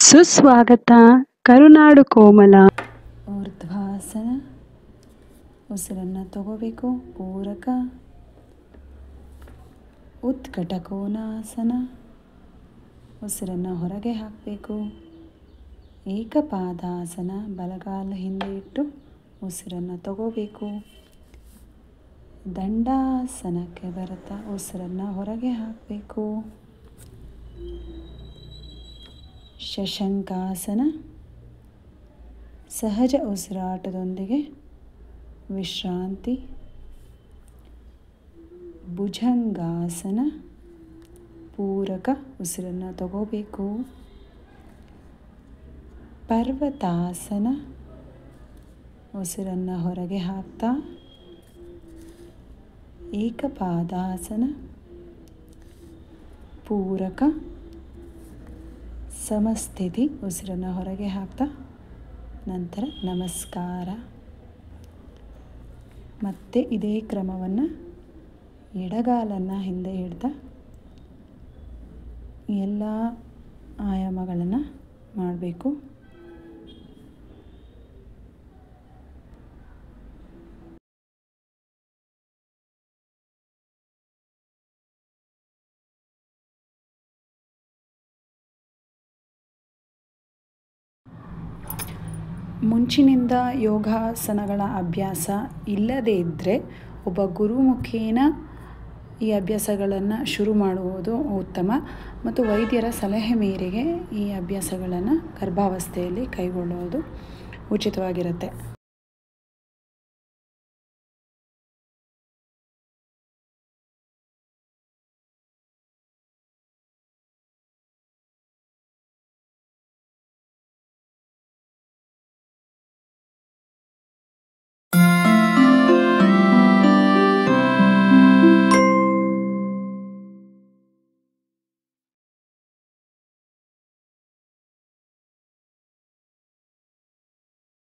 ಸುಸ್ವಾಗತ ಕರುನಾಡು ಕೋಮಲ. ಊರ್ಧ್ವಾಸನ, ಉಸಿರನ್ನು ತಗೋಬೇಕು. ಪೂರಕ. ಉತ್ಕಟ ಕೋನಾಸನ, ಉಸಿರನ್ನು ಹೊರಗೆ ಹಾಕಬೇಕು. ಏಕಪಾದಾಸನ, ಬಲಗಾಲ ಹಿಂದೆ ಇಟ್ಟು ಉಸಿರನ್ನು ತಗೋಬೇಕು. ದಂಡಾಸನಕ್ಕೆ ಬರುತ್ತಾ ಉಸಿರನ್ನು ಹೊರಗೆ ಹಾಕಬೇಕು. ಶಶಂಕಾಸನ, ಸಹಜ ಉಸಿರಾಟದೊಂದಿಗೆ ವಿಶ್ರಾಂತಿ. ಭುಜಂಗಾಸನ, ಪೂರಕ ಉಸಿರನ್ನು ತಗೋಬೇಕು. ಪರ್ವತಾಸನ, ಉಸಿರನ್ನು ಹೊರಗೆ ಹಾಕ್ತಾ. ಏಕಪಾದಾಸನ, ಪೂರಕ ಸಮಸ್ಥಿತಿ, ಉಸಿರನ್ನು ಹೊರಗೆ ಹಾಕ್ತಾ. ನಂತರ ನಮಸ್ಕಾರ. ಮತ್ತೆ ಇದೇ ಕ್ರಮವನ್ನು ಎಡಗಾಲನ್ನು ಹಿಂದೆ ಹಿಡ್ತಾ ಎಲ್ಲ ಆಯಾಮಗಳನ್ನು ಮಾಡಬೇಕು. ಮುಂಚಿನಿಂದ ಯೋಗಾಸನಗಳ ಅಭ್ಯಾಸ ಇಲ್ಲದೇ ಇದ್ದರೆ ಒಬ್ಬ ಗುರುಮುಖೇನ ಈ ಅಭ್ಯಾಸಗಳನ್ನು ಶುರು ಮಾಡುವುದು ಉತ್ತಮ. ಮತ್ತು ವೈದ್ಯರ ಸಲಹೆ ಮೇರೆಗೆ ಈ ಅಭ್ಯಾಸಗಳನ್ನು ಗರ್ಭಾವಸ್ಥೆಯಲ್ಲಿ ಕೈಗೊಳ್ಳುವುದು ಉಚಿತವಾಗಿರುತ್ತೆ.